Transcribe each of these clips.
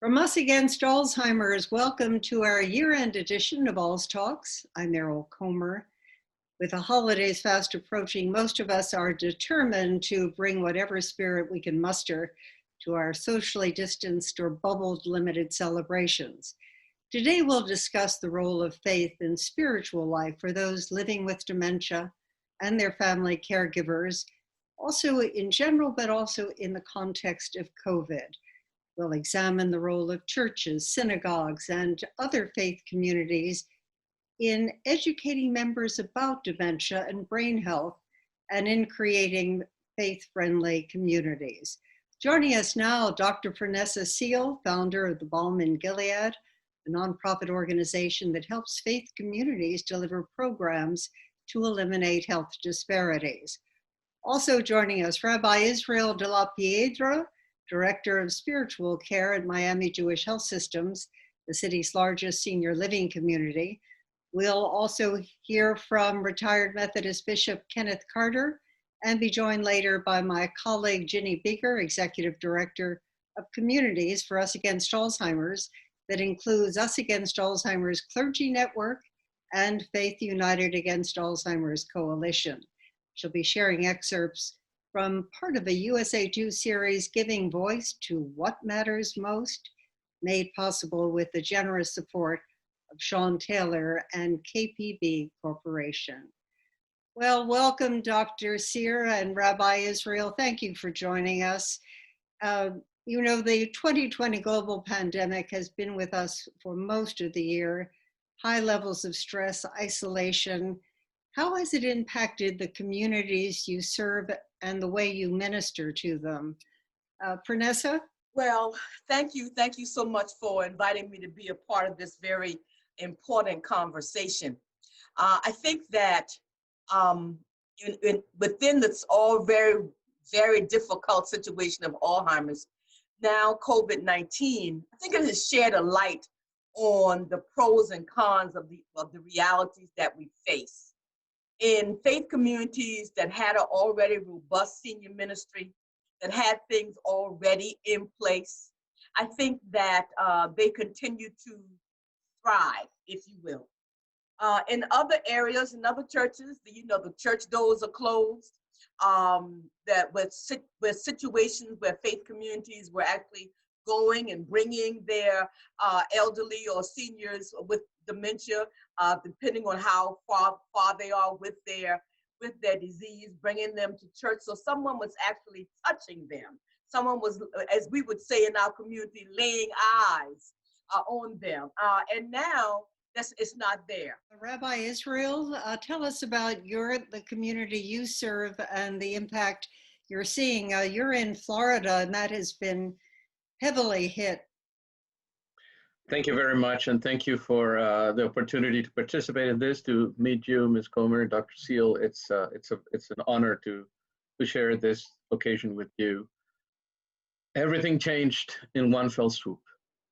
From us against Alzheimer's, welcome to our year-end edition of AlzTalks. I'm Errol Comer. With the holidays fast approaching, most of us are determined to bring whatever spirit we can muster to our socially distanced or bubbled limited celebrations. Today we'll discuss the role of faith in spiritual life for those living with dementia and their family caregivers, also in general, but also in the context of COVID. We'll examine the role of churches, synagogues, and other faith communities in educating members about dementia and brain health and in creating faith-friendly communities. Joining us now, Dr. Vanessa Seal, founder of the Balm in Gilead, a nonprofit organization that helps faith communities deliver programs to eliminate health disparities. Also joining us, Rabbi Israel de la Piedra, Director of Spiritual Care at Miami Jewish Health Systems, the city's largest senior living community. We'll also hear from retired Methodist Bishop Kenneth Carter and be joined later by my colleague Ginny BIGGAR, Executive Director of Communities for Us Against Alzheimer's, that includes Us Against Alzheimer's Clergy Network and Faith United Against Alzheimer's Coalition. She'll be sharing excerpts from part of a USA 2 series, Giving Voice to What Matters Most, made possible with the generous support of Sean Taylor and KPB Corporation. Well, welcome, Dr. Sear and Rabbi Israel. Thank you for joining us. You know, the 2020 global pandemic has been with us for most of the year. High levels of stress, isolation. How has it impacted the communities you serve and the way you minister to them? Vanessa? Well, thank you. Thank you so much for inviting me to be a part of this very important conversation. I think that within this all very, very difficult situation of Alzheimer's, now COVID-19, I think it has shed a light on the pros and cons of the realities that we face. In faith communities that had an already robust senior ministry, that had things already in place, I think that they continue to thrive, if you will. In other areas, in other churches, the church doors are closed. That with situations where faith communities were actually going and bringing their elderly or seniors with dementia, depending on how far they are with their disease, bringing them to church. So someone was actually touching them. Someone was, as we would say in our community, laying eyes on them. And now it's not there. Rabbi Israel, tell us about the community you serve and the impact you're seeing. You're in Florida, and that has been heavily hit. Thank you very much, and thank you for the opportunity to participate in this, to meet you, Ms. Comer, Dr. Seal. It's an honor to share this occasion with you. Everything changed in one fell swoop.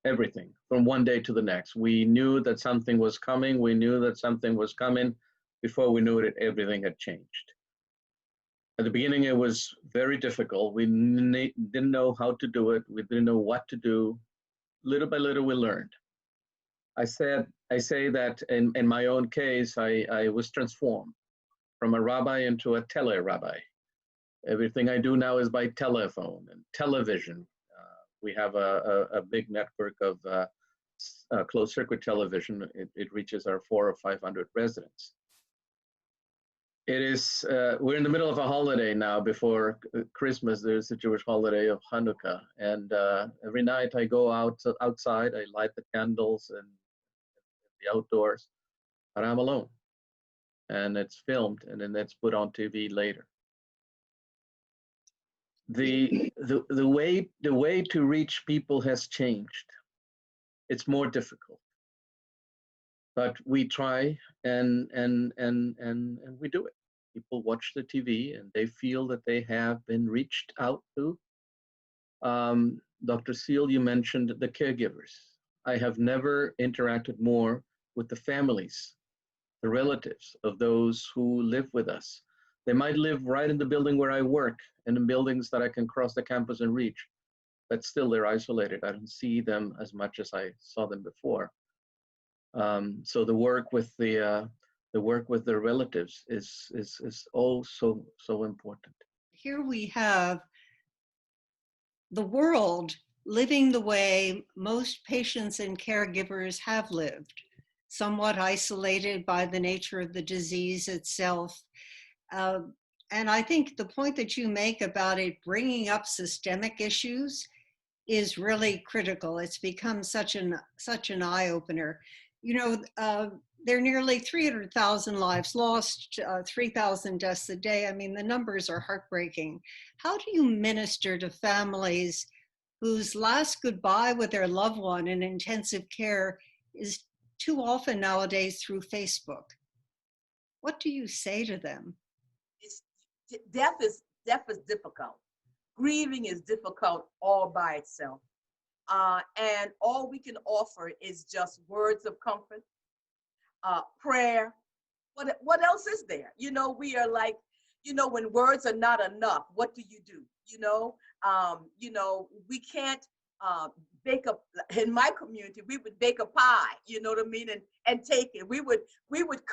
Everything, from one day to the next. We knew that something was coming. We knew that something was coming. Before we knew it, everything had changed. At the beginning, it was very difficult. We didn't know how to do it. We didn't know what to do. Little by little, we learned. I say that in my own case, I was transformed from a rabbi into a tele-rabbi. Everything I do now is by telephone and television. We have a big network of closed-circuit television. It reaches our 400 or 500 residents. It is, we're in the middle of a holiday now. Before Christmas, there's a Jewish holiday of Hanukkah. And every night I go outside, I light the candles and the outdoors, but I'm alone. And it's filmed, and then it's put on TV later. The way to reach people has changed. It's more difficult. But we try and we do it. People watch the TV and they feel that they have been reached out to. Dr. Seal, you mentioned the caregivers. I have never interacted more with the families, the relatives of those who live with us. They might live right in the building where I work and in buildings that I can cross the campus and reach. but still they're isolated. I don't see them as much as I saw them before. So the work with the relatives is also so important. Here we have the world living the way most patients and caregivers have lived, somewhat isolated by the nature of the disease itself. And I think the point that you make about it bringing up systemic issues is really critical. It's become such an eye-opener. You know, there are nearly 300,000 lives lost, 3,000 deaths a day. I mean, the numbers are heartbreaking. How do you minister to families whose last goodbye with their loved one in intensive care is too often nowadays through Facebook? What do you say to them? Death is difficult. Grieving is difficult all by itself. And all we can offer is just words of comfort, prayer. What else is there? You know, we are like, you know, when words are not enough, what do? You know, we can't bake a, in my community, we would bake a pie, you know what I mean, and take it. We would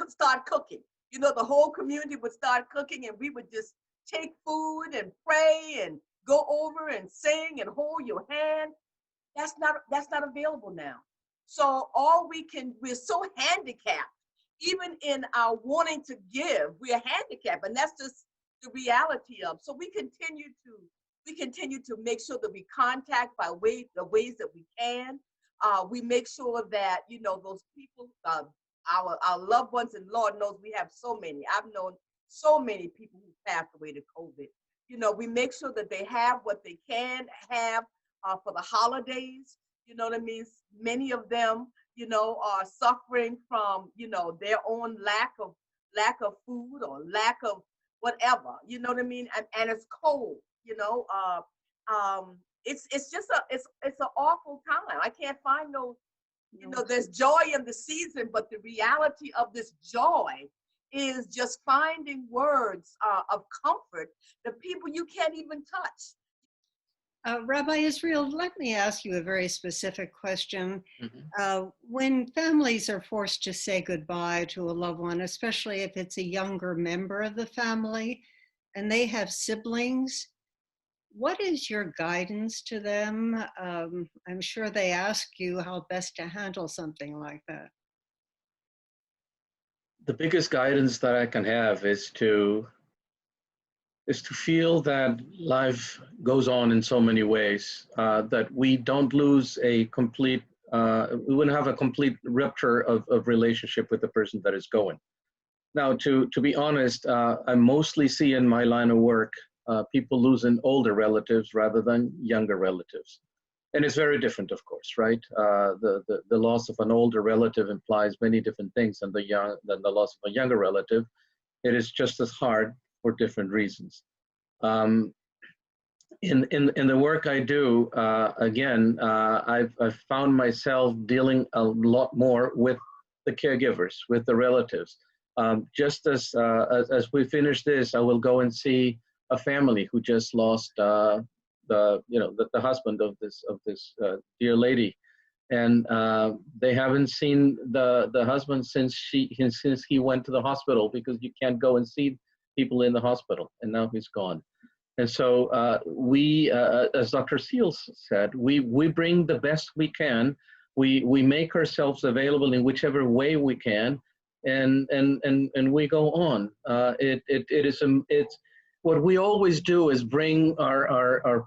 start cooking. You know, the whole community would start cooking, and we would just take food and pray and go over and sing and hold your hand. That's not available now. So we're so handicapped, even in our wanting to give, we are handicapped, and that's just the reality of. So we continue to make sure that we contact the ways that we can. We make sure that, you know, those people, our loved ones, and Lord knows we have so many. I've known so many people who passed away to COVID. You know, we make sure that they have what they can have for the holidays. You know what I mean? Many of them, you know, are suffering from, you know, their own lack of food or lack of whatever. You know what I mean? And it's cold. You know, it's just it's an awful time. I can't find no, you know, there's joy in the season, but the reality of this joy is just finding words of comfort, the people you can't even touch. Rabbi Israel, let me ask you a very specific question. Mm-hmm. When families are forced to say goodbye to a loved one, especially if it's a younger member of the family and they have siblings, what is your guidance to them? I'm sure they ask you how best to handle something like that. The biggest guidance that I can have is to feel that life goes on in so many ways, that we don't lose we wouldn't have a complete rupture of relationship with the person that is going. Now, to be honest, I mostly see in my line of work people losing older relatives rather than younger relatives. And it's very different, of course, right? The loss of an older relative implies many different things than the loss of a younger relative. It is just as hard for different reasons. In the work I do, again, I've found myself dealing a lot more with the caregivers, with the relatives. Just as we finish this, I will go and see a family who just lost the husband of this dear lady, and they haven't seen the husband since he went to the hospital, because you can't go and see people in the hospital, and now he's gone. And so we, as Dr. Seals said, we bring the best we can. We make ourselves available in whichever way we can, and we go on. It's what we always do is bring our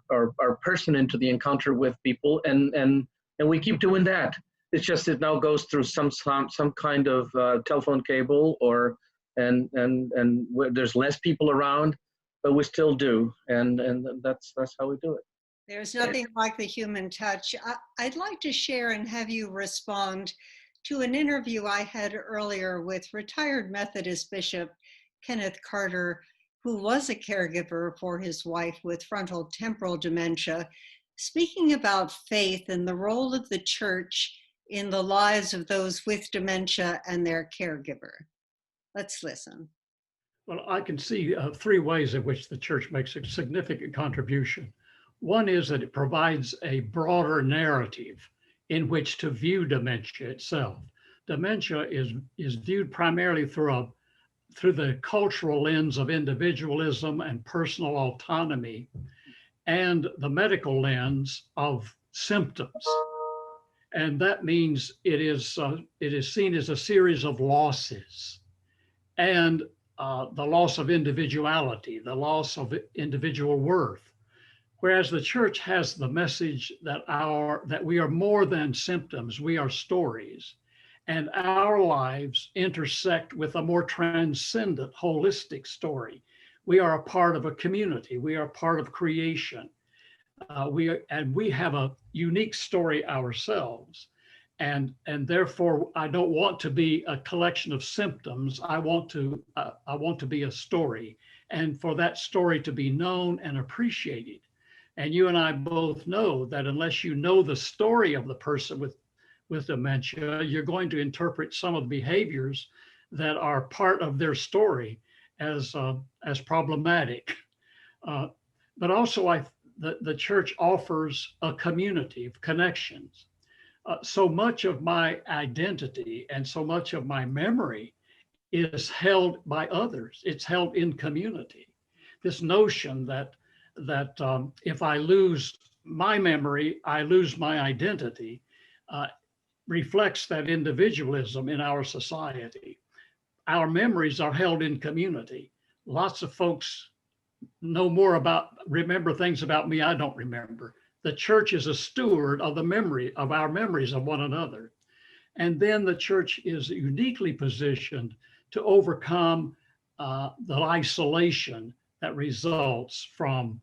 person into the encounter with people, and we keep doing that. It's just it now goes through some kind of telephone cable, and there's less people around, but we still do, and that's how we do it. There's nothing like the human touch. I'd like to share and have you respond to an interview I had earlier with retired Methodist Bishop Kenneth Carter, who was a caregiver for his wife with frontal temporal dementia, speaking about faith and the role of the church in the lives of those with dementia and their caregiver. Let's listen. Well, I can see three ways in which the church makes a significant contribution. One is that it provides a broader narrative in which to view dementia itself. Dementia is viewed primarily through the cultural lens of individualism and personal autonomy, and the medical lens of symptoms. And that means it is seen as a series of losses, and the loss of individuality, the loss of individual worth. Whereas the church has the message that we are more than symptoms, we are stories. And our lives intersect with a more transcendent, holistic story. We are a part of a community. We are part of creation. We have a unique story ourselves. And therefore, I don't want to be a collection of symptoms. I want to be a story, and for that story to be known and appreciated. And you and I both know that unless you know the story of the person with dementia, you're going to interpret some of the behaviors that are part of their story as problematic. But also, the church offers a community of connections. So much of my identity and so much of my memory is held by others. It's held in community. This notion that if I lose my memory, I lose my identity, reflects that individualism in our society. Our memories are held in community. Lots of folks remember things about me I don't remember. The church is a steward of our memories of one another. And then the church is uniquely positioned to overcome the isolation that results from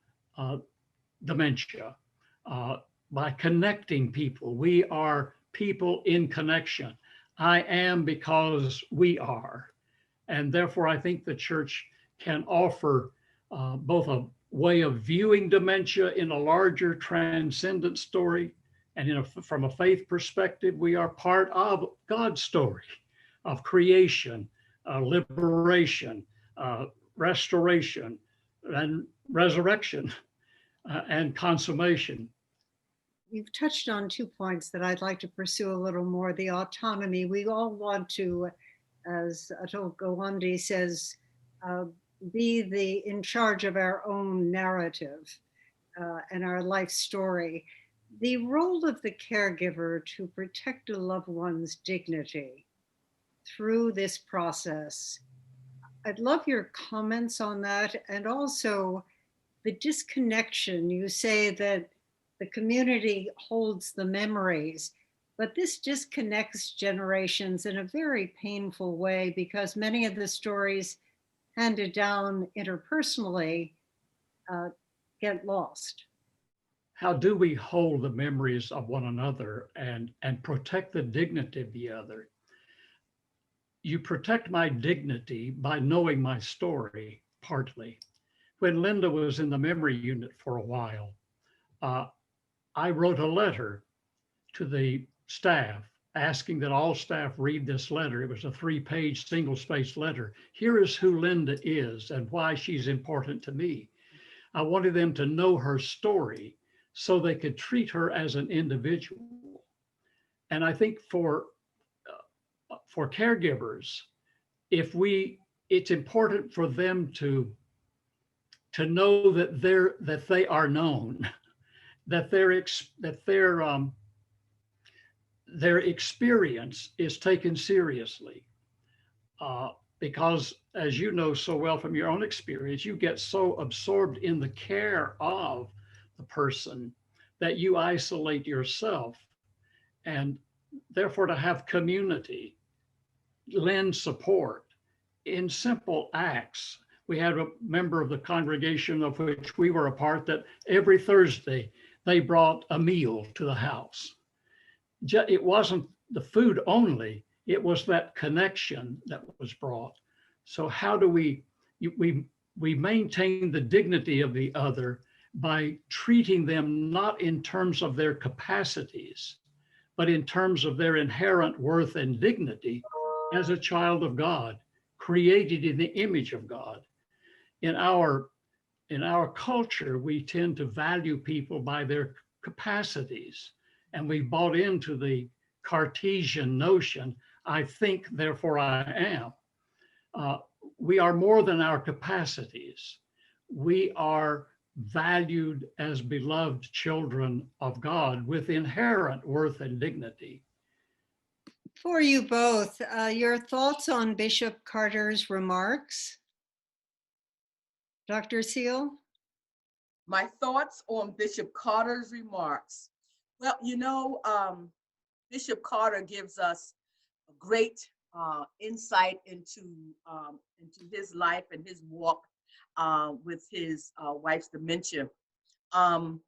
dementia by connecting people. We are people in connection. I am because we are. And therefore, I think the church can offer both a way of viewing dementia in a larger transcendent story, and from a faith perspective, we are part of God's story of creation, liberation, restoration, and resurrection, and consummation. You've touched on 2 points that I'd like to pursue a little more. The autonomy. We all want to, as Atul Gawande says, be in charge of our own narrative and our life story. The role of the caregiver to protect a loved one's dignity through this process. I'd love your comments on that, and also the disconnection. You say that the community holds the memories, but this disconnects generations in a very painful way, because many of the stories handed down interpersonally get lost. How do we hold the memories of one another and protect the dignity of the other? You protect my dignity by knowing my story, partly. When Linda was in the memory unit for a while, I wrote a letter to the staff asking that all staff read this letter. It was a 3-page single-spaced letter. Here is who Linda is and why she's important to me. I wanted them to know her story so they could treat her as an individual. And I think for caregivers, it's important for them to know that they are known, that their experience is taken seriously, because, as you know so well from your own experience, you get so absorbed in the care of the person that you isolate yourself. And therefore, to have community, lend support in simple acts. We had a member of the congregation of which we were a part that every Thursday they brought a meal to the house. It wasn't the food only, it was that connection that was brought. So how do we maintain the dignity of the other by treating them not in terms of their capacities, but in terms of their inherent worth and dignity as a child of God, created in the image of God. In our in our culture, we tend to value people by their capacities. And we bought into the Cartesian notion, I think, therefore I am. We are more than our capacities. We are valued as beloved children of God with inherent worth and dignity. For you both, your thoughts on Bishop Carter's remarks? Dr. Seal? My thoughts on Bishop Carter's remarks. Well, you know, Bishop Carter gives us a great insight into his life and his walk with his wife's dementia. And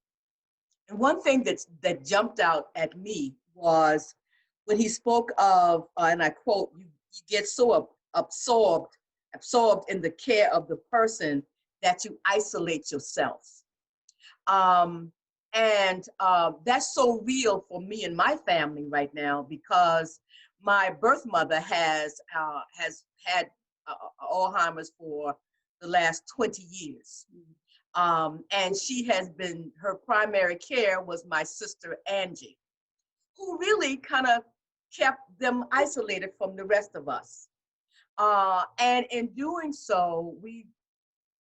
one thing that jumped out at me was when he spoke of, and I quote, you get so absorbed in the care of the person that you isolate yourself. And that's so real for me and my family right now, because my birth mother has had Alzheimer's for the last 20 years. And she has been, her primary care was my sister Angie, who really kind of kept them isolated from the rest of us. And in doing so,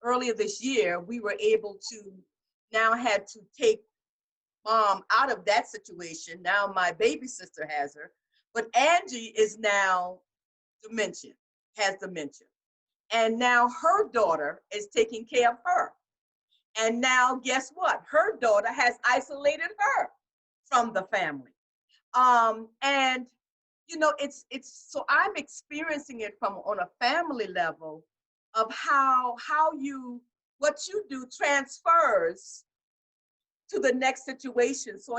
earlier this year, we were able to now had to take Mom out of that situation. Now my baby sister has her, but Angie is now has dementia. And now her daughter is taking care of her. And now guess what? Her daughter has isolated her from the family. And you know, it's so I'm experiencing it from on a family level of how what you do transfers to the next situation. So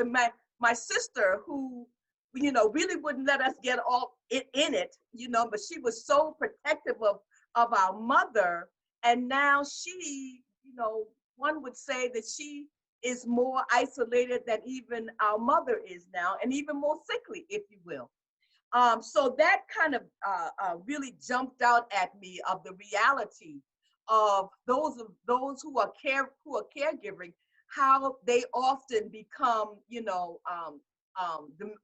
my sister, who, you know, really wouldn't let us get all in it, you know, but she was so protective of our mother. And now she, you know, one would say that she is more isolated than even our mother is now, and even more sickly, if you will. So that kind of really jumped out at me of the reality of those who are caregiving, how they often become, you know,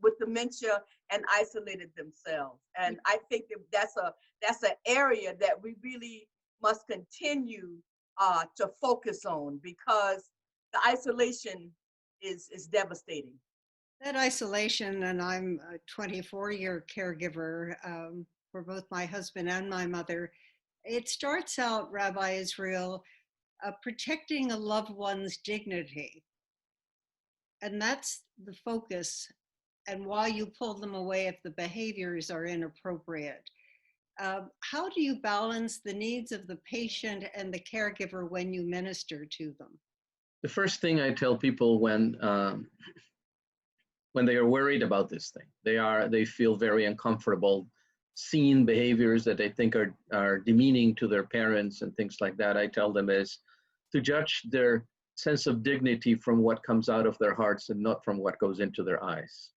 with dementia and isolated themselves. And I think that that's an area that we really must continue to focus on, because the isolation is devastating. That isolation, and I'm a 24-year caregiver for both my husband and my mother. It starts out, Rabbi Israel, protecting a loved one's dignity. And that's the focus, and why you pull them away if the behaviors are inappropriate. How do you balance the needs of the patient and the caregiver when you minister to them? The first thing I tell people when they are worried about this thing, they feel very uncomfortable seeing behaviors that they think are demeaning to their parents and things like that, I tell them is to judge their sense of dignity from what comes out of their hearts and not from what goes into their eyes.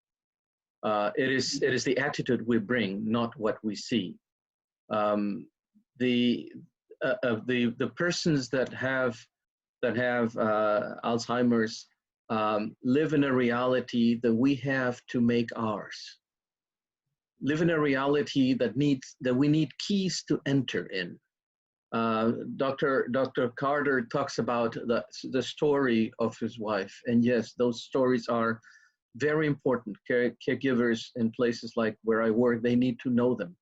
It is the attitude we bring, not what we see. The persons that have Alzheimer's live in a reality that we have to make ours. Live in a reality that we need keys to enter in. Dr. Carter talks about the story of his wife, and yes, those stories are very important. Caregivers in places like where I work, they need to know them.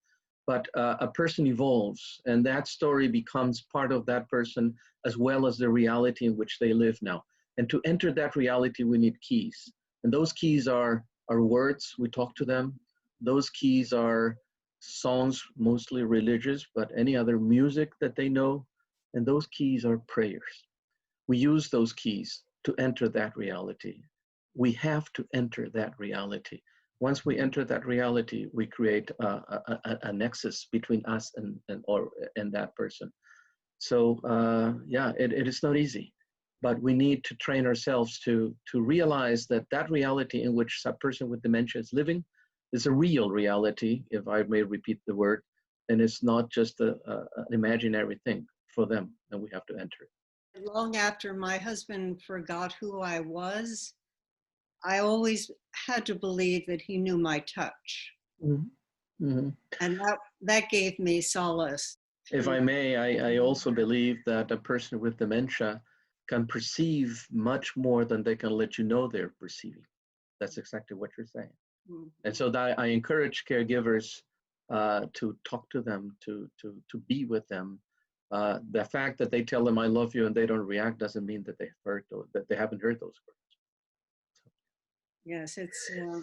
But a person evolves, and that story becomes part of that person as well as the reality in which they live now. And to enter that reality, we need keys. And those keys are words, we talk to them. Those keys are songs, mostly religious, but any other music that they know. And those keys are prayers. We use those keys to enter that reality. We have to enter that reality. Once we enter that reality, we create a nexus between us and that person. So yeah, it is not easy, but we need to train ourselves to realize that reality in which a person with dementia is living is a real reality, if I may repeat the word, and it's not just an imaginary thing for them, and we have to enter. Long after my husband forgot who I was, I always had to believe that he knew my touch. Mhm. Mhm. And that gave me solace. If I may, I also believe that a person with dementia can perceive much more than they can let you know they're perceiving. That's exactly what you're saying. Mhm. And so that I encourage caregivers to talk to them, to be with them. The fact that they tell them I love you and they don't react doesn't mean that that they haven't heard those words. Yes,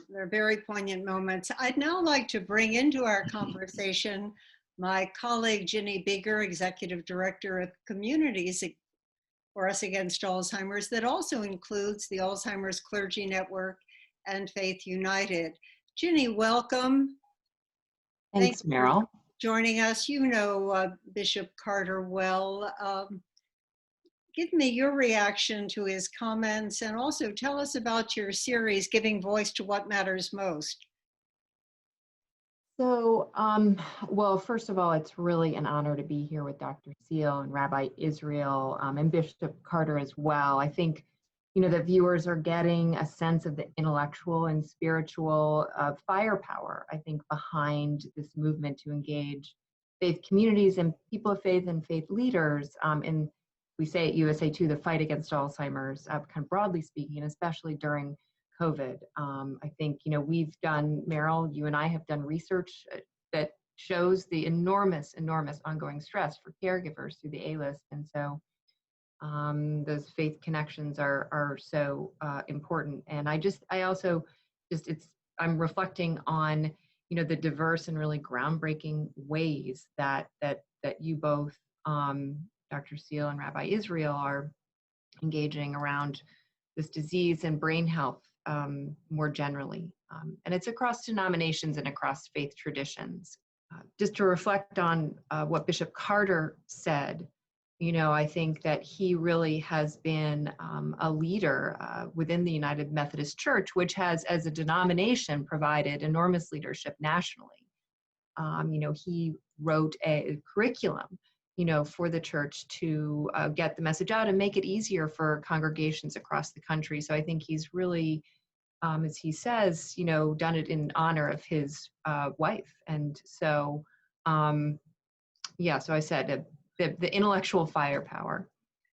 they're very poignant moments. I'd now like to bring into our conversation my colleague, Ginny BIGGAR, Executive Director of Communities for Us Against Alzheimer's, that also includes the Alzheimer's Clergy Network and Faith United. Ginny, welcome. Thanks, Meryl. For joining us. You know Bishop Carter well. Give me your reaction to his comments, and also tell us about your series, Giving Voice to What Matters Most. So, well, first of all, it's really an honor to be here with Dr. Seal and Rabbi Israel and Bishop Carter as well. I think, you know, the viewers are getting a sense of the intellectual and spiritual firepower, I think, behind this movement to engage faith communities and people of faith and faith leaders. And we say at USA too, the fight against Alzheimer's, kind of broadly speaking, and especially during COVID. I think, you know, we've done, Meryl, you and I have done research that shows the enormous ongoing stress for caregivers through the A-list. And so those faith connections are so important. And I'm reflecting on, you know, the diverse and really groundbreaking ways that you both, Dr. Seal and Rabbi Israel, are engaging around this disease and brain health more generally. And it's across denominations and across faith traditions. Just to reflect on what Bishop Carter said, you know, I think that he really has been a leader within the United Methodist Church, which has, as a denomination, provided enormous leadership nationally. You know, he wrote a curriculum, you know, for the church to get the message out and make it easier for congregations across the country. So I think he's really, as he says, you know, done it in honor of his wife. And so, yeah, so I said the intellectual firepower.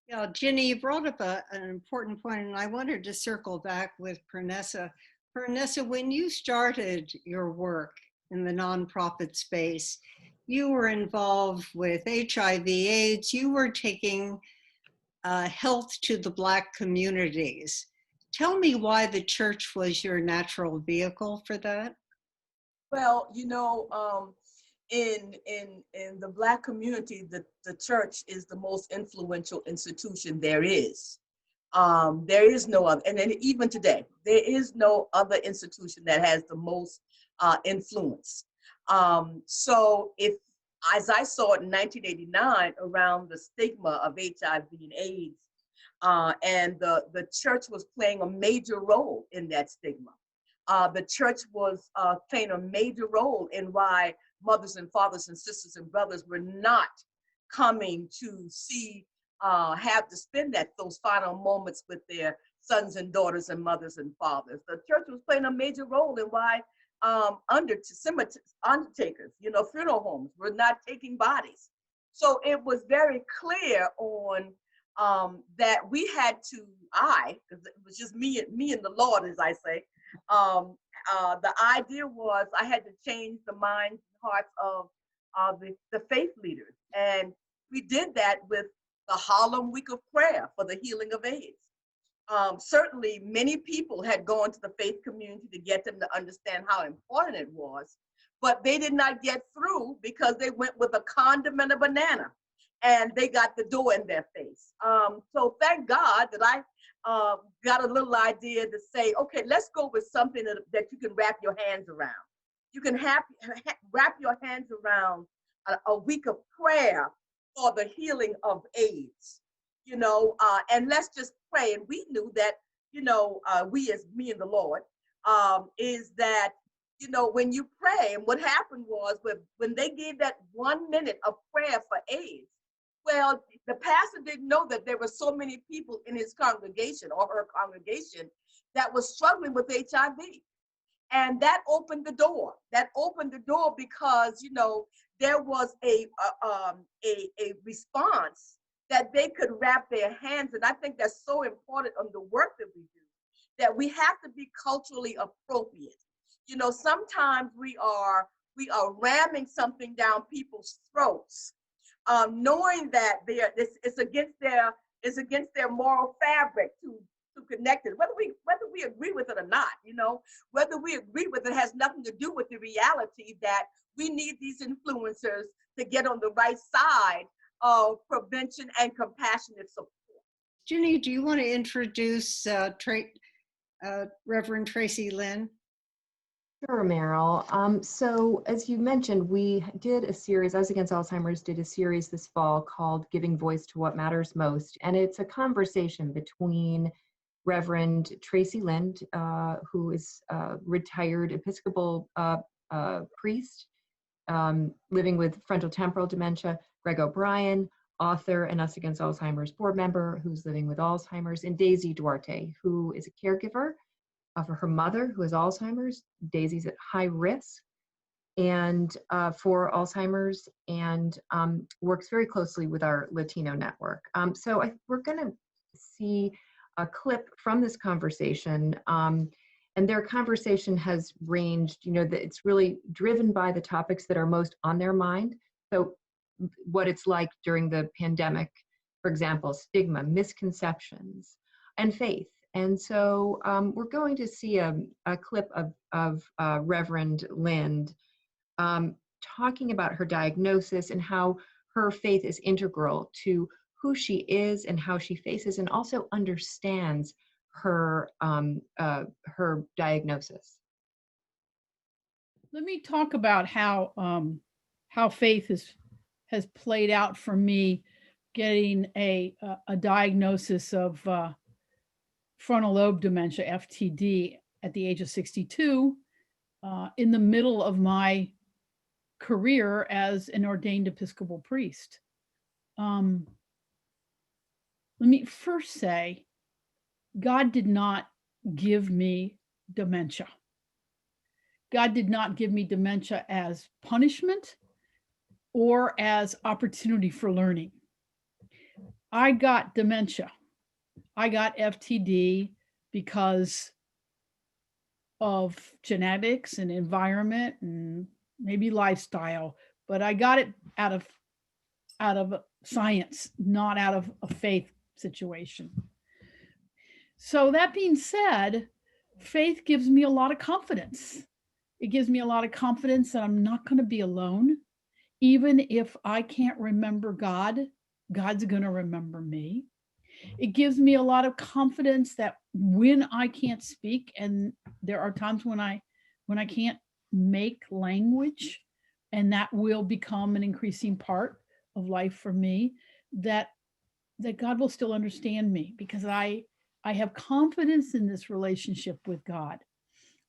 Yeah, Ginny, you brought up an important point, and I wanted to circle back with Pernessa. Pernessa, when you started your work in the nonprofit space, you were involved with HIV/AIDS. You were taking health to the Black communities. Tell me why the church was your natural vehicle for that. Well, you know, in the Black community, the church is the most influential institution there is. There is no other, and then even today, there is no other institution that has the most influence. So if, as I saw it in 1989, around the stigma of HIV and AIDS, and the church was playing a major role in that stigma. The church was playing a major role in why mothers and fathers and sisters and brothers were not coming to see, have to spend those final moments with their sons and daughters and mothers and fathers. The church was playing a major role in why undertakers, you know, funeral homes were not taking bodies. So it was very clear on that we had to, because it was just me and the Lord, as I say, the idea was I had to change the minds and hearts of the faith leaders. And we did that with the Harlem Week of Prayer for the healing of AIDS. Certainly, many people had gone to the faith community to get them to understand how important it was, but they did not get through because they went with a condom and a banana, and they got the door in their face. So thank God that I got a little idea to say, okay, let's go with something that you can wrap your hands around. You can wrap your hands around a week of prayer for the healing of AIDS. You know, and let's just pray. And we knew that, you know, we as me and the Lord, is that, you know, when you pray, and what happened was when they gave that 1 minute of prayer for AIDS, Well, the pastor didn't know that there were so many people in his congregation or her congregation that was struggling with HIV. And that opened the door. That opened the door because, you know, there was a response that they could wrap their hands. And I think that's so important on the work that we do, that we have to be culturally appropriate. You know, sometimes we are ramming something down people's throats, knowing that it's against their moral fabric to connect it, whether we agree with it or not. You know, whether we agree with it has nothing to do with the reality that we need these influencers to get on the right side of prevention and compassionate support. Ginny, do you want to introduce Reverend Tracy Lynn? Sure, Meryl. So as you mentioned, we did a series, Us Against Alzheimer's did a series this fall called Giving Voice to What Matters Most. And it's a conversation between Reverend Tracy Lynn, who is a retired Episcopal priest living with frontotemporal dementia, Greg O'Brien, author and Us Against Alzheimer's board member who's living with Alzheimer's, and Daisy Duarte, who is a caregiver for her mother who has Alzheimer's. Daisy's at high risk and for Alzheimer's, and works very closely with our Latino network. We're going to see a clip from this conversation, and their conversation has ranged, you know, that it's really driven by the topics that are most on their mind. So what it's like during the pandemic, for example, stigma, misconceptions, and faith. And so we're going to see a clip of Reverend Lind talking about her diagnosis and how her faith is integral to who she is and how she faces and also understands her diagnosis. Let me talk about how faith has played out for me, getting a diagnosis of frontal lobe dementia, FTD, at the age of 62, in the middle of my career as an ordained Episcopal priest. Let me first say, God did not give me dementia. God did not give me dementia as punishment or as opportunity for learning. I got dementia. I got FTD because of genetics and environment and maybe lifestyle, but I got it out of science, not out of a faith situation. So that being said, faith gives me a lot of confidence. It gives me a lot of confidence that I'm not going to be alone. Even if I can't remember God, God's going to remember me. It gives me a lot of confidence that when I can't speak, and there are times when I can't make language, and that will become an increasing part of life for me, that God will still understand me because I have confidence in this relationship with God.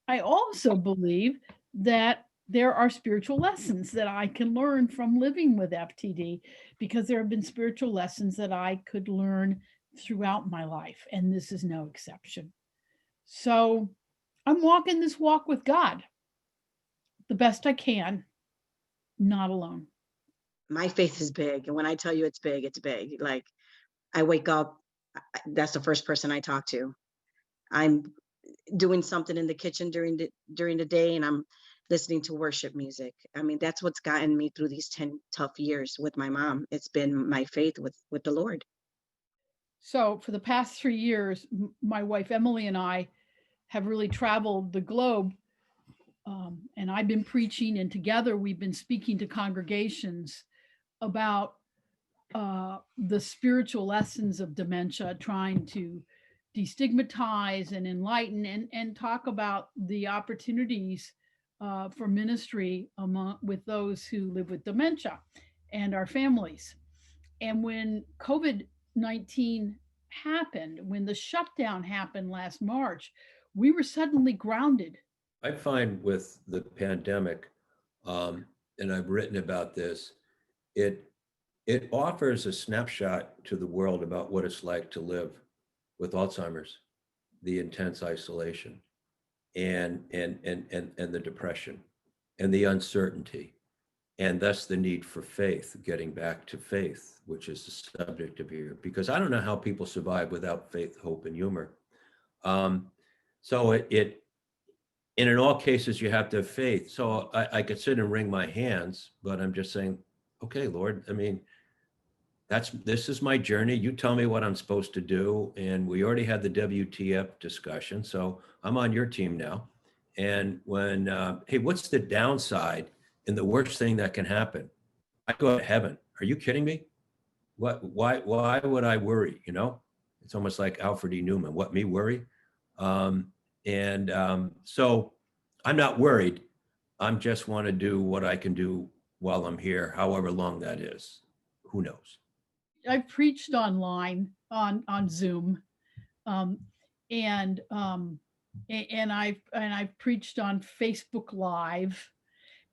I also believe that there are spiritual lessons that I can learn from living with FTD, because there have been spiritual lessons that I could learn throughout my life, and this is no exception. So I'm walking this walk with God the best I can, not alone. My faith is big, and when I tell you it's big, it's big. Like, I wake up, that's the first person I talk to. I'm doing something in the kitchen during the day, and I'm listening to worship music. I mean, that's what's gotten me through these 10 tough years with my mom. It's been my faith with the Lord. So for the past 3 years, my wife Emily and I have really traveled the globe, and I've been preaching, and together we've been speaking to congregations about the spiritual lessons of dementia, trying to destigmatize and enlighten and talk about the opportunities for ministry with those who live with dementia and our families. And when COVID-19 happened, when the shutdown happened last March, we were suddenly grounded. I find with the pandemic, and I've written about this, it it offers a snapshot to the world about what it's like to live with Alzheimer's, the intense isolation and the depression and the uncertainty, and thus the need for faith, getting back to faith, which is the subject of here, because I don't know how people survive without faith, hope, and humor. So and in all cases, you have to have faith. So I could sit and wring my hands, but I'm just saying, okay, Lord, I mean, this is my journey. You tell me what I'm supposed to do. And we already had the WTF discussion, so I'm on your team now. And when, hey, what's the downside and the worst thing that can happen? I go to heaven. Are you kidding me? Why would I worry? You know, it's almost like Alfred E. Newman. What, me worry? So I'm not worried. I'm just want to do what I can do while I'm here, however long that is. Who knows? I've preached online on Zoom, and I've preached on Facebook Live,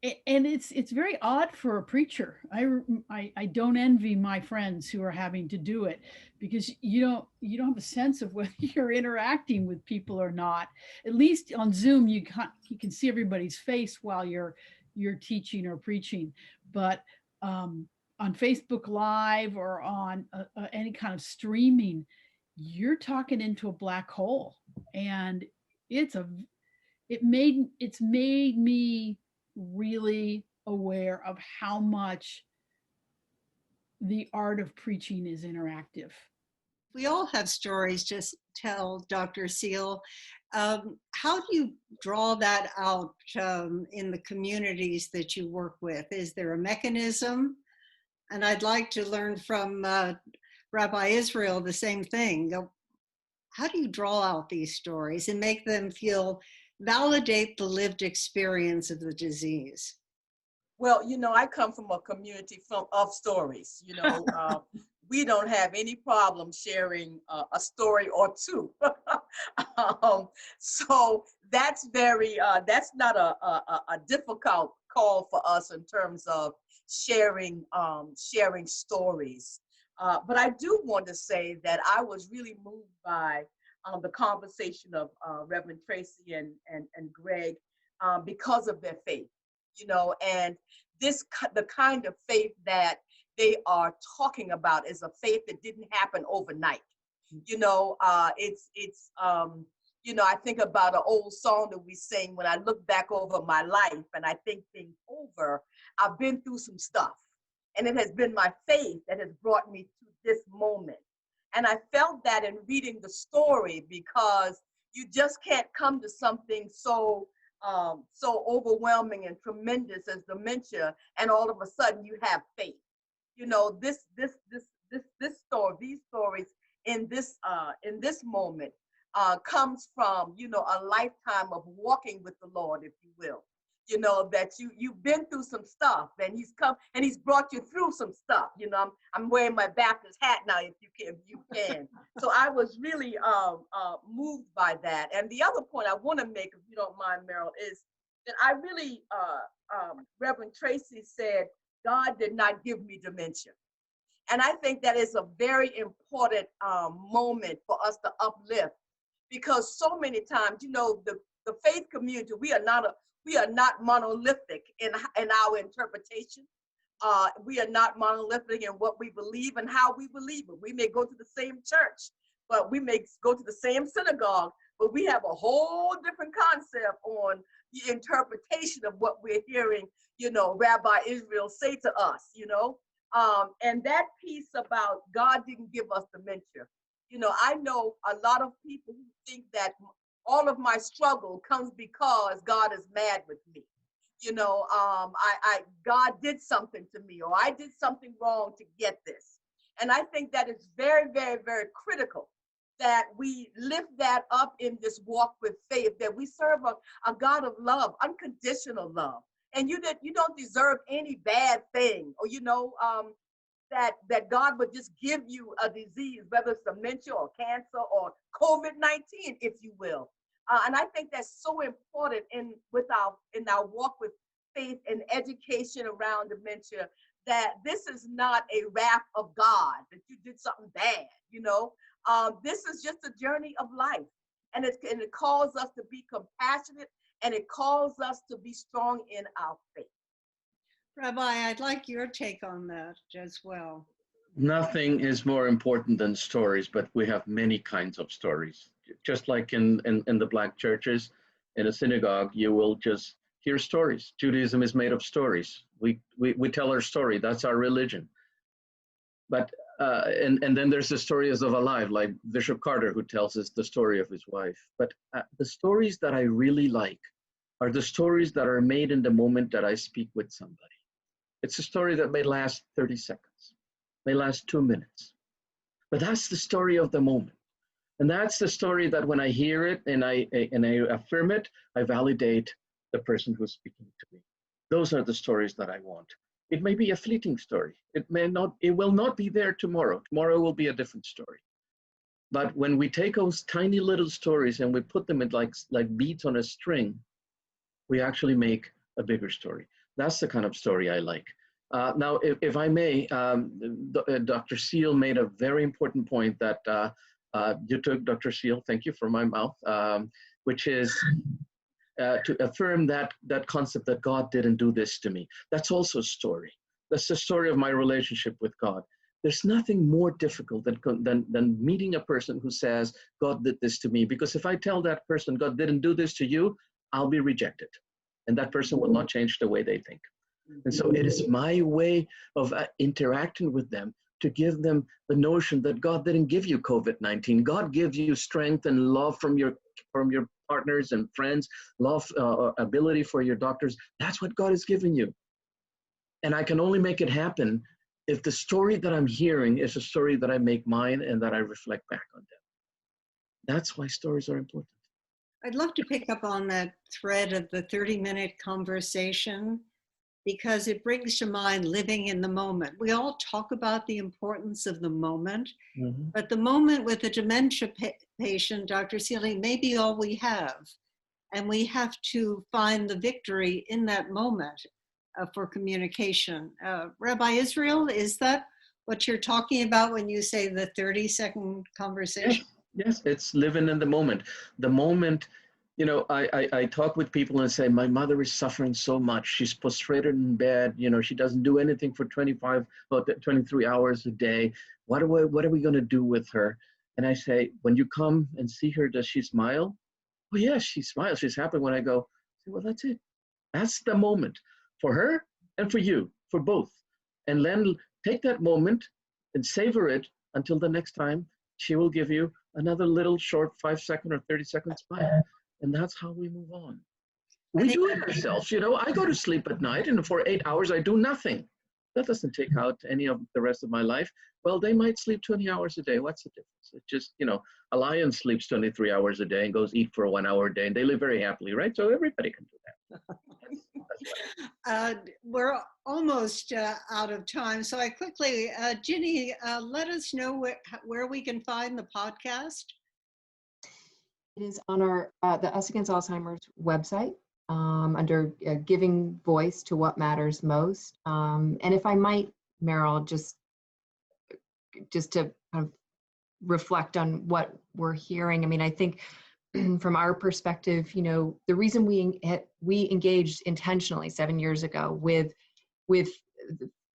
and it's very odd for a preacher. I don't envy my friends who are having to do it, because you don't have a sense of whether you're interacting with people or not. At least on Zoom, you can see everybody's face while you're teaching or preaching, but on Facebook Live or on any kind of streaming, you're talking into a black hole, and it's made me really aware of how much the art of preaching is interactive. We all have stories to tell, Dr. Seal. How do you draw that out in the communities that you work with? Is there a mechanism? And I'd like to learn from Rabbi Israel the same thing. How do you draw out these stories and make them validate the lived experience of the disease? Well, I come from a community of stories. We don't have any problem sharing a story or two. So that's that's not a difficult call for us in terms of sharing stories. But I do want to say that I was really moved by the conversation of Reverend Tracy and Greg because of their faith, and the kind of faith that they are talking about is a faith that didn't happen overnight. I think about an old song that we sing, when I look back over my life and I think things over, I've been through some stuff. And it has been my faith that has brought me to this moment. And I felt that in reading the story, because you just can't come to something so overwhelming and tremendous as dementia, and all of a sudden you have faith. These stories in this moment comes from a lifetime of walking with the Lord, if you will. That you've been through some stuff, and he's come and he's brought you through some stuff. I'm wearing my Baptist hat now, if you can. So I was really moved by that. And the other point I want to make, if you don't mind, Meryl, is that I really, Reverend Tracy said, God did not give me dementia. And I think that is a very important moment for us to uplift, because so many times, the faith community, we are not monolithic in our interpretation. We are not monolithic in what we believe and how we believe it. We may go to the same church, but we may go to the same synagogue, but we have a whole different concept on the interpretation of what we're hearing, Rabbi Israel say to us, and that piece about God didn't give us dementia. I know a lot of people who think that all of my struggle comes because God is mad with me. God did something to me, or I did something wrong to get this. And I think that is very, very, very critical that we lift that up in this walk with faith, that we serve a God of love, unconditional love. And you don't deserve any bad thing, or, that God would just give you a disease, whether it's dementia or cancer or COVID-19, if you will. And I think that's so important in our walk with faith and education around dementia, that this is not a wrath of God, that you did something bad, you know. This is just a journey of life. And it calls us to be compassionate, and it calls us to be strong in our faith. Rabbi, I'd like your take on that as well. Nothing is more important than stories, but we have many kinds of stories. Just like in the Black churches, in a synagogue, you will just hear stories. Judaism is made of stories. We tell our story. That's our religion. But and then there's the stories of alive, like Bishop Carter, who tells us the story of his wife. But the stories that I really like are the stories that are made in the moment that I speak with somebody. It's a story that may last 30 seconds, may last 2 minutes. But that's the story of the moment. And that's the story that when I hear it and I affirm it, I validate the person who's speaking to me. Those are the stories that I want. It may be a fleeting story. It will not be there tomorrow. Tomorrow will be a different story. But when we take those tiny little stories and we put them in like beads on a string, we actually make a bigger story. That's the kind of story I like. Now, if I may, Dr. Seal made a very important point that you took, Dr. Seal, thank you for my mouth, which is to affirm that concept that God didn't do this to me. That's also a story. That's the story of my relationship with God. There's nothing more difficult than meeting a person who says, God did this to me. Because if I tell that person, God didn't do this to you, I'll be rejected. And that person will not change the way they think. And so it is my way of interacting with them to give them the notion that God didn't give you COVID-19. God gives you strength and love from your partners and friends, love, ability for your doctors. That's what God has given you. And I can only make it happen if the story that I'm hearing is a story that I make mine and that I reflect back on them. That's why stories are important. I'd love to pick up on that thread of the 30-minute conversation, because it brings to mind living in the moment. We all talk about the importance of the moment, but the moment with a dementia patient, Dr. Sealy, may be all we have. And we have to find the victory in that moment for communication. Rabbi Israel, is that what you're talking about when you say the 30-second conversation? Yes, it's living in the moment. The moment, you know, I talk with people and say, my mother is suffering so much. She's prostrated in bed. You know, she doesn't do anything for 23 hours a day. What are we going to do with her? And I say, when you come and see her, does she smile? Oh, yes, she smiles. She's happy. When I go, well, that's it. That's the moment for her and for you, for both. And then take that moment and savor it until the next time she will give you another little short 5-second or 30-second smile. And that's how we move on. We do it ourselves. You know, I go to sleep at night and for 8 hours, I do nothing. That doesn't take out any of the rest of my life. Well, they might sleep 20 hours a day. What's the difference? It's just, you know, a lion sleeps 23 hours a day and goes eat for 1 hour a day, and they live very happily, right? So everybody can do that. We're almost out of time. So I quickly, Ginny, let us know where we can find the podcast. It is on our the Us Against Alzheimer's website under giving voice to what matters most. And if I might, Meryl, just to kind of reflect on what we're hearing. I mean, I think from our perspective, you know, the reason we engaged intentionally 7 years ago with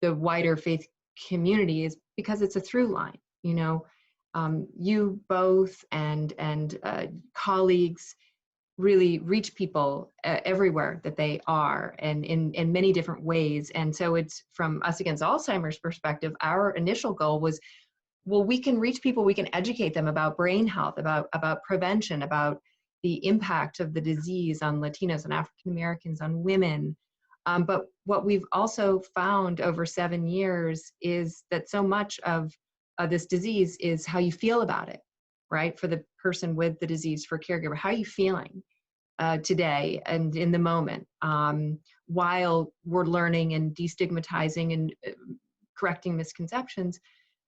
the wider faith community is because it's a through line. You know, you both and colleagues really reach people everywhere that they are, and in many different ways. And so it's from Us Against Alzheimer's perspective, our initial goal was, well, we can reach people, we can educate them about brain health, about prevention, about the impact of the disease on Latinos and African Americans, on women. But what we've also found over 7 years is that so much of this disease is how you feel about it, right? For the person with the disease, for caregiver, how are you feeling today and in the moment, while we're learning and destigmatizing and correcting misconceptions.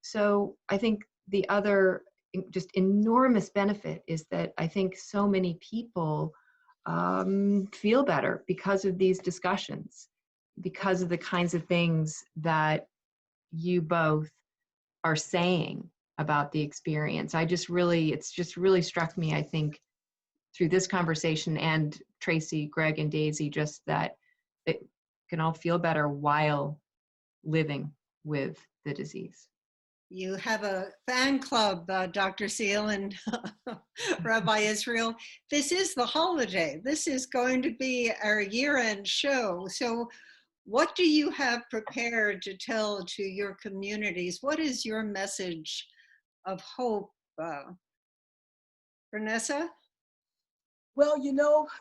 So I think the other just enormous benefit is that I think so many people feel better because of these discussions. because of the kinds of things that you both are saying about the experience. It's just really struck me, I think, through this conversation, and Tracy, Greg, and Daisy, just that it can all feel better while living with the disease. You have a fan club, Dr. Seal and Rabbi Israel. This is the holiday. This is going to be our year-end show. So what do you have prepared to tell to your communities? What is your message of hope? Vanessa? Well,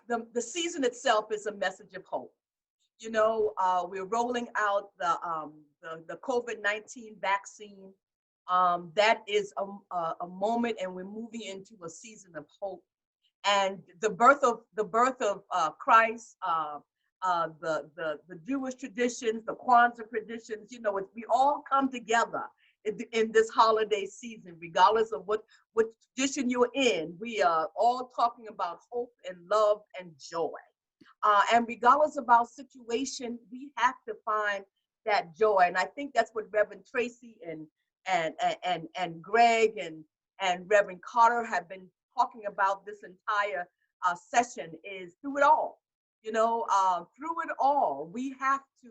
the season itself is a message of hope. We're rolling out the COVID-19 vaccine. That is a moment, and we're moving into a season of hope. And the birth of Christ, the Jewish traditions, the Kwanzaa traditions, we all come together in this holiday season, regardless of what tradition you're in. We are all talking about hope and love and joy. And regardless of our situation, we have to find that joy. And I think that's what Reverend Tracy and Greg and Reverend Carter have been talking about this entire session, is through it all. Through it all, we have to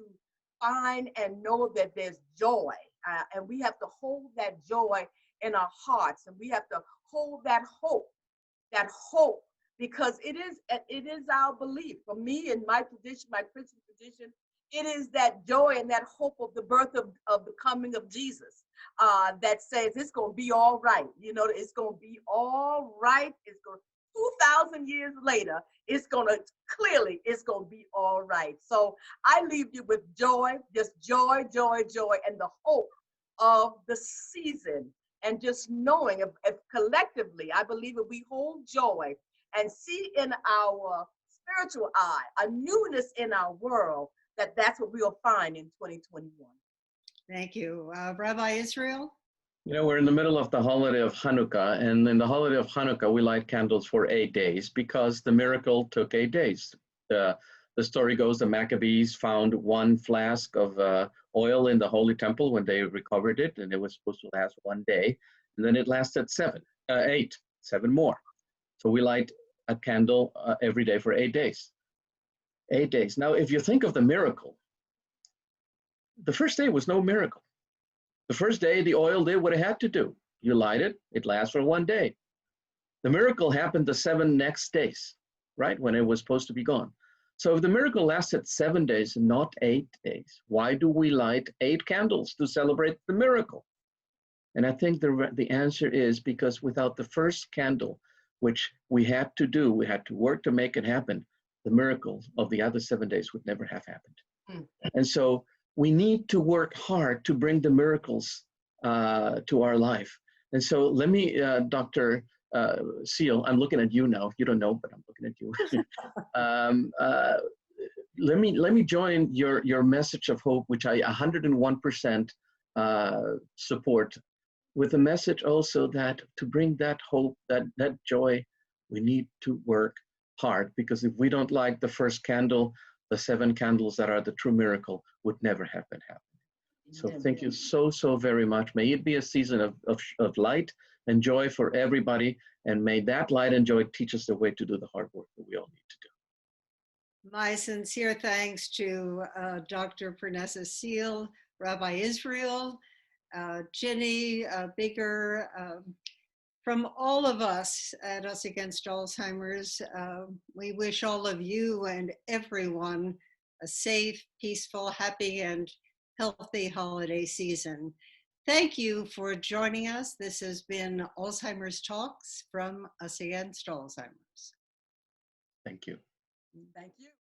find and know that there's joy. And we have to hold that joy in our hearts, and we have to hold that hope, because it is our belief. For me, in my tradition, my Christian tradition, it is that joy and that hope of the birth of the coming of Jesus that says it's going to be all right. It's going to be all right. It's going 2,000 years later, it's going to be all right. So I leave you with joy, just joy, joy, joy, and the hope of the season. And just knowing if collectively, I believe if we hold joy and see in our spiritual eye a newness in our world, that's what we'll find in 2021. Thank you. Rabbi Israel? We're in the middle of the holiday of Hanukkah, and in the holiday of Hanukkah, we light candles for 8 days because the miracle took 8 days. The story goes the Maccabees found one flask of oil in the Holy Temple when they recovered it, and it was supposed to last 1 day, and then it lasted 7 more. So we light a candle every day for 8 days. 8 days. Now, if you think of the miracle, the first day was no miracle. The first day, the oil did what it had to do. You light it, it lasts for 1 day. The miracle happened the 7 next days, right, when it was supposed to be gone. So if the miracle lasted 7 days, not 8 days, why do we light 8 candles to celebrate the miracle? And I think the answer is because without the first candle, which we had to work to make it happen, the miracle of the other 7 days would never have happened. And so we need to work hard to bring the miracles to our life. And so let me, Dr. Seal, I'm looking at you now. You don't know, but I'm looking at you. Let me join your message of hope, which I 101% support, with a message also that to bring that hope, that joy, we need to work hard, because if we don't light the first candle, the 7 candles that are the true miracle would never have been happening. So thank you so very much. May it be a season of light and joy for everybody, and may that light and joy teach us the way to do the hard work that we all need to do. My sincere thanks to Dr. Pernessa Seal, Rabbi Israel, Ginny, BIGGAR, from all of us at Us Against Alzheimer's. We wish all of you and everyone a safe, peaceful, happy, and healthy holiday season. Thank you for joining us. This has been Alzheimer's Talks from Us Against Alzheimer's. Thank you. Thank you.